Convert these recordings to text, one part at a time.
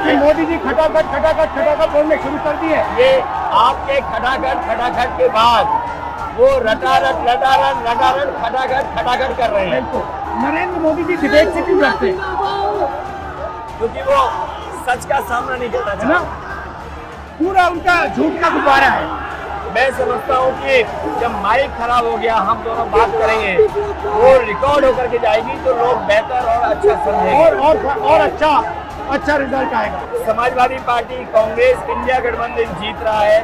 कि मोदी जी खटाखट बोलने शुरू कर दिए। ये आपके खटाखट के बाद वो रटारट खटाखट कर रहे हैं। नरेंद्र मोदी जी डिबेट से क्यों डरते हैं? क्योंकि वो सच का सामना नहीं करना है ना, चाहते। पूरा उनका झूठ का गुब्बारा है। मैं समझता हूँ कि जब माइक खराब हो गया, हम दोनों बात करेंगे, वो रिकॉर्ड होकर के जाएगी तो लोग बेहतर और अच्छा समझेंगे और अच्छा रिजल्ट आएगा। समाजवादी पार्टी कांग्रेस इंडिया गठबंधन जीत रहा है।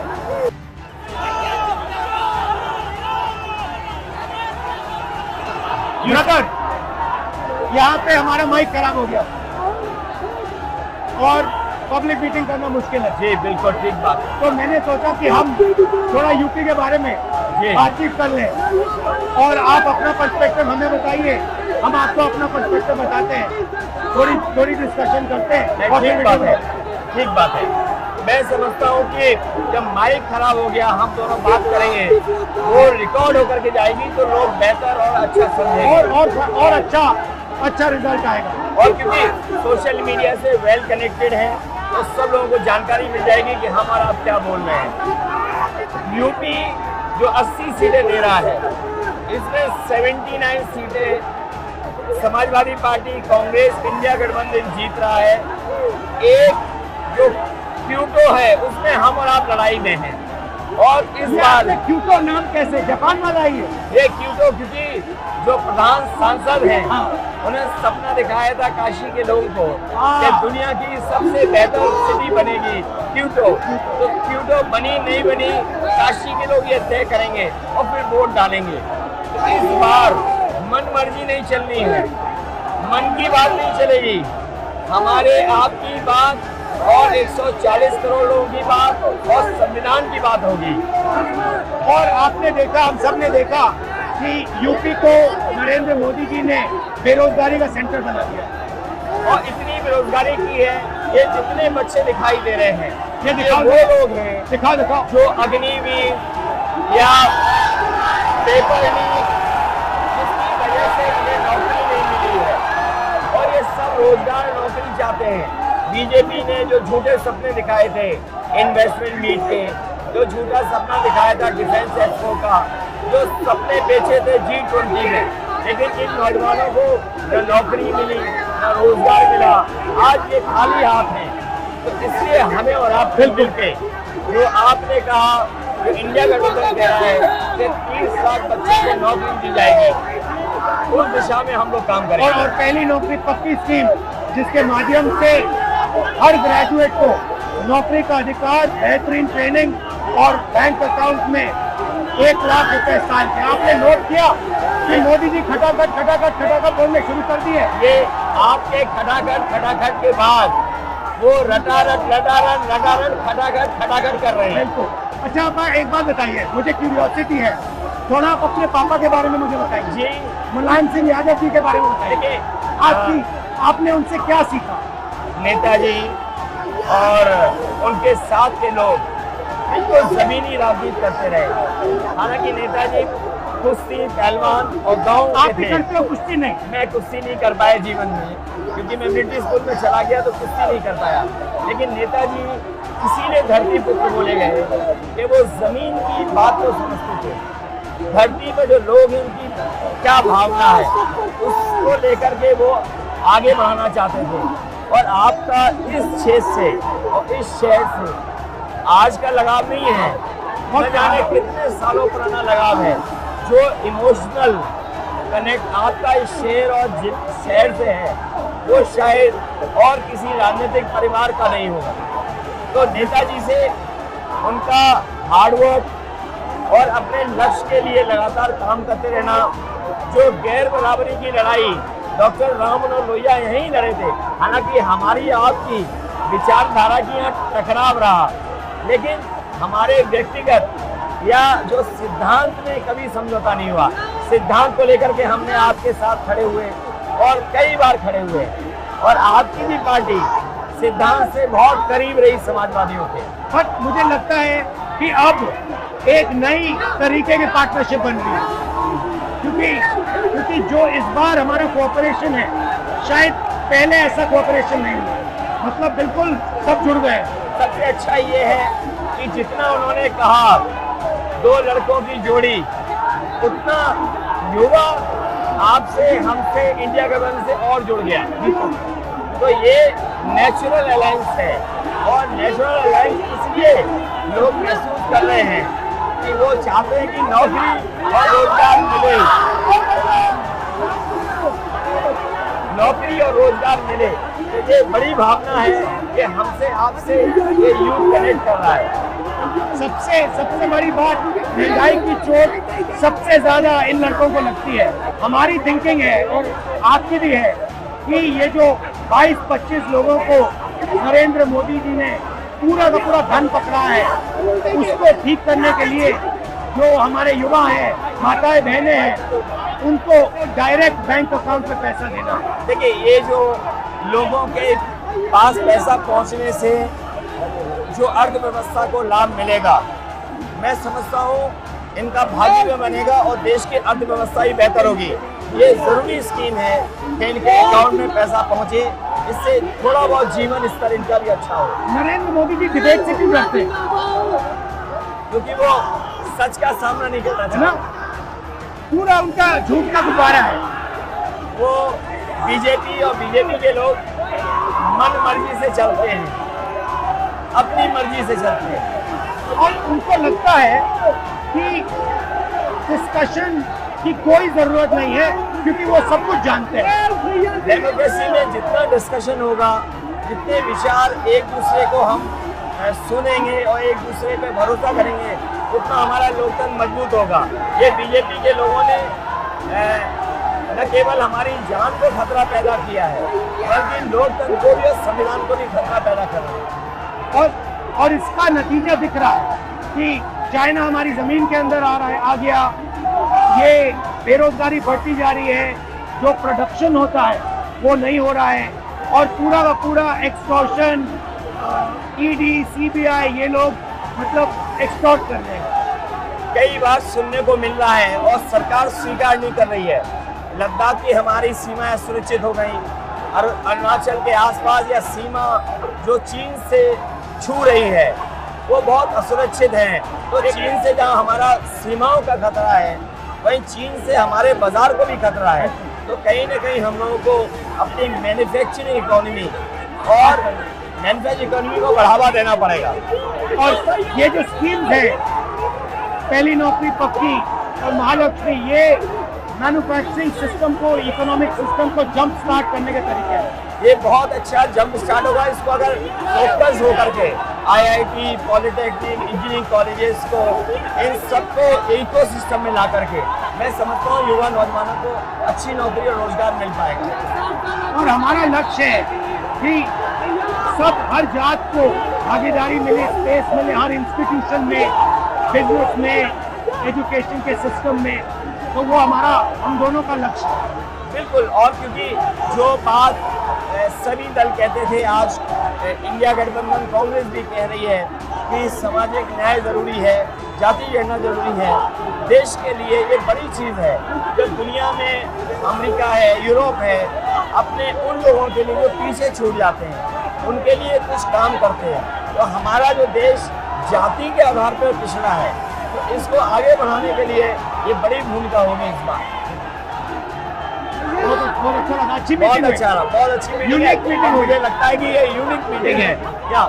ब्रदर, यहाँ पे हमारा माइक खराब हो गया और पब्लिक मीटिंग करना मुश्किल है। जी बिल्कुल ठीक बात है। तो मैंने सोचा कि हम थोड़ा यूपी के बारे में बातचीत कर लें और आप अपना पर्सपेक्टिव हमें बताइए, हम आपको अपना पर्सपेक्टिव बताते हैं, थोड़ी डिस्कशन करते हैं। ठीक बात है। मैं समझता हूँ कि जब माइक खराब हो गया, हम दोनों बात करेंगे, वो रिकॉर्ड होकर के जाएगी तो लोग बेहतर और अच्छा समझेंगे और अच्छा रिजल्ट आएगा। और क्योंकि सोशल मीडिया से वेल कनेक्टेड है तो सब लोगों को जानकारी मिल जाएगी कि हम और आप क्या बोल रहे हैं। यूपी जो 80 सीटें दे रहा है, इसमें 79 सीटें समाजवादी पार्टी कांग्रेस इंडिया गठबंधन जीत रहा है। एक जो क्यूटो है उसमें हम और आप लड़ाई में हैं। और इस बार क्यूटो नाम कैसे जापान वाला ही है? ये क्यूटो क्योंकि जो प्रधान सांसद हैं, उन्हें सपना दिखाया था काशी के लोगों को कि दुनिया की सबसे बेहतर सिटी बनेगी क्यूटो। तो क्यूटो बनी नहीं बनी, काशी के लोग ये तय करेंगे और फिर वोट डालेंगे। तो इस बार मन मर्जी नहीं चलनी है, मन की बात नहीं चलेगी, हमारे आपकी बात और 140 करोड़ लोगों की बात और संविधान की बात होगी। और आपने देखा, हम सब ने देखा कि यूपी को नरेंद्र मोदी जी ने बेरोजगारी का सेंटर बना दिया और इतनी बेरोजगारी की है। ये जितने बच्चे दिखाई दे रहे हैं, ये दिखाओ, वो लोग हैं दिखाओ जो अग्निवीर या पेपर लीक, जिसकी वजह से उन्हें नौकरी नहीं मिली है और ये सब रोजगार नौकरी चाहते हैं। बीजेपी ने जो झूठे सपने दिखाए थे इन्वेस्टमेंट मीट के, जो झूठा सपना दिखाया था डिफेंस एक्सपो का, जो सपने बेचे थे G20 में, लेकिन इन नौजवानों को न नौकरी मिली न रोजगार मिला, आज ये खाली हाथ हैं। तो इसलिए हमें और आप मिलजुल के, जो आपने कहा, जो इंडिया गठबंधन कह रहा है कि 30 लाख बच्चों को नौकरी दी जाएगी, उस दिशा में हम लोग काम करेंगे। और पहली नौकरी पक्की स्कीम, जिसके माध्यम से हर ग्रेजुएट को नौकरी का अधिकार, बेहतरीन ट्रेनिंग और बैंक अकाउंट में 1 लाख रुपए साल के। आपने नोट किया कि मोदी जी खटाखट बोलने शुरू कर दिए। ये आपके खटाखट के बाद वो रटारट खटाखट कर रहे हैं। अच्छा, आप एक बात बताइए, मुझे क्यूरियोसिटी है, थोड़ा आप अपने पापा के बारे में मुझे बताइए जी। मुलायम सिंह यादव जी के बारे में बताइए। आपने उनसे क्या सीखा? नेताजी और उनके साथ के लोग बिल्कुल जमीनी राजनीति करते रहे। हालांकि नेताजी कुश्ती पहलवान और गाँव के थे। करते हो कुश्ती? नहीं, मैं कुश्ती नहीं कर पाया जीवन में, क्योंकि मैं मिलिट्री स्कूल में चला गया तो कुश्ती नहीं कर पाया। लेकिन नेताजी इसीलिए धरती पुत्र बोले गए कि वो जमीन की बात को समझते थे। धरती पर जो लोग हैं उनकी क्या भावना है, उसको लेकर के वो आगे बढ़ाना चाहते थे। और आपका इस क्षेत्र से और इस शहर से आज का लगाव नहीं है, न जाने कितने सालों पुराना लगाव है। जो इमोशनल कनेक्ट आपका इस शहर और शहर से है, वो शायद और किसी राजनीतिक परिवार का नहीं होगा। तो नेताजी से उनका हार्डवर्क और अपने लक्ष्य के लिए लगातार काम करते रहना, जो गैर बराबरी की लड़ाई डॉक्टर राम मनोहर लोहिया यहीं लड़े थे। हालांकि हमारी आपकी विचारधारा की यहाँ टकराव रहा, लेकिन हमारे व्यक्तिगत या जो सिद्धांत में कभी समझौता नहीं हुआ। सिद्धांत को लेकर के हमने आपके साथ खड़े हुए और कई बार खड़े हुए, और आपकी भी पार्टी सिद्धांत से बहुत करीब रही समाजवादियों के। बट मुझे लगता है कि अब एक नई तरीके की पार्टनरशिप बन रही है, क्योंकि जो इस बार हमारा कोऑपरेशन है, शायद पहले ऐसा कोऑपरेशन नहीं हुआ। मतलब बिल्कुल सब जुड़ गए। सबसे अच्छा ये है कि जितना उन्होंने कहा 2 लड़कों की जोड़ी, उतना युवा आपसे, हमसे, इंडिया गवर्नमेंट से और जुड़ गया। तो ये नेचुरल अलायंस है, और नेचुरल अलायंस इसलिए लोग महसूस कर रहे हैं कि वो चाहते हैं कि नौकरी और रोजगार मिले, नौकरी और रोजगार मिले। तो ये बड़ी भावना है कि हमसे आपसे ये यूथ कनेक्ट कर रहा है। सबसे बड़ी बात, महंगाई की चोट सबसे ज्यादा इन लड़कों को लगती है। हमारी थिंकिंग है और आपकी भी है कि ये जो 22-25 लोगों को नरेंद्र मोदी जी ने पूरा का पूरा धन पकड़ा है, उसको ठीक करने के लिए जो हमारे युवा हैं, माताएं बहनें हैं, उनको डायरेक्ट बैंक अकाउंट में पैसा देना। देखिए, ये जो लोगों के पास पैसा पहुंचने से जो अर्थव्यवस्था को लाभ मिलेगा, मैं समझता हूँ इनका भाग्य में बनेगा और देश की अर्थव्यवस्था ही बेहतर होगी। ये जरूरी स्कीम है कि इनके अकाउंट में पैसा पहुंचे, इससे थोड़ा बहुत जीवन स्तर इनका भी अच्छा हो। नरेंद्र मोदी जी डिबेट से क्यों डरते हैं? क्योंकि वो सच का सामना नहीं करना है ना, पूरा उनका झूठ का गुब्बारा है। वो बीजेपी और बीजेपी के लोग मन मर्जी से चलते हैं, अपनी मर्जी से चलते हैं, और उनको लगता है कि डिस्कशन की कोई जरूरत नहीं है क्योंकि वो सब कुछ जानते हैं। डेमोक्रेसी में जितना डिस्कशन होगा, जितने विचार एक दूसरे को हम सुनेंगे और एक दूसरे पे भरोसा करेंगे, उतना हमारा लोकतंत्र मजबूत होगा। ये बीजेपी के लोगों ने न केवल हमारी जान को खतरा पैदा किया है, बल्कि लोकतंत्र को भी और संविधान को भी खतरा पैदा कर रहे हैं। और इसका नतीजा दिख रहा है कि चाइना हमारी जमीन के अंदर आ गया, ये बेरोजगारी बढ़ती जा रही है, जो प्रोडक्शन होता है वो नहीं हो रहा है, और पूरा का पूरा एक्सटॉर्शन, ईडी, सीबीआई, ये लोग मतलब एक्सटॉर्ट कर रहे हैं। कई बार सुनने को मिल रहा है और सरकार स्वीकार नहीं कर रही है। लद्दाख की हमारी सीमाएं सुरक्षित हो गई, और अरुणाचल के आसपास या सीमा जो चीन से छू रही है वो बहुत असुरक्षित है। तो चीन से जहाँ हमारा सीमाओं का खतरा है, वहीं चीन से हमारे बाजार को भी खतरा है। तो कहीं ना कहीं हम लोगों को अपनी मैन्युफैक्चरिंग इकोनॉमी और मैन्युफैक्चरिंग इकोनॉमी को बढ़ावा देना पड़ेगा। और ये जो स्कीम्स है, पहली नौकरी पक्की और महालक्ष्मी, ये मैन्युफैक्चरिंग सिस्टम को, इकोनॉमिक सिस्टम को जंप स्टार्ट करने के तरीके हैं। ये बहुत अच्छा जंप स्टार्ट होगा। इसको अगर फोकस हो करके आईआईटी, पॉलिटेक्निक, इंजीनियरिंग कॉलेजेस को, इन सबको इकोसिस्टम में ला करके, मैं समझता हूँ युवा नौजवानों को अच्छी नौकरी और रोजगार मिल पाएगा। और हमारा लक्ष्य है कि सब, हर जात को भागीदारी मिले, स्पेस मिले, हर इंस्टीट्यूशन में, बिजनेस में, एजुकेशन के सिस्टम में। तो वो हमारा, हम दोनों का लक्ष्य है। बिल्कुल। और क्योंकि जो बात सभी दल कहते थे, आज इंडिया गठबंधन कांग्रेस भी कह रही है कि सामाजिक न्याय जरूरी है, जाति गणना जरूरी है। देश के लिए ये बड़ी चीज़ है। जो दुनिया में अमेरिका है, यूरोप है, अपने उन लोगों के लिए जो पीछे छूट जाते हैं, उनके लिए कुछ काम करते हैं। तो हमारा जो देश जाति के आधार पर पिछड़ा है, तो इसको आगे बढ़ाने के लिए ये बड़ी भूमिका होगी इस बार। बहुत अच्छा लगा, अच्छी बहुत अच्छी मीटिंग है। मुझे लगता है कि ये यूनिक मीटिंग है क्या?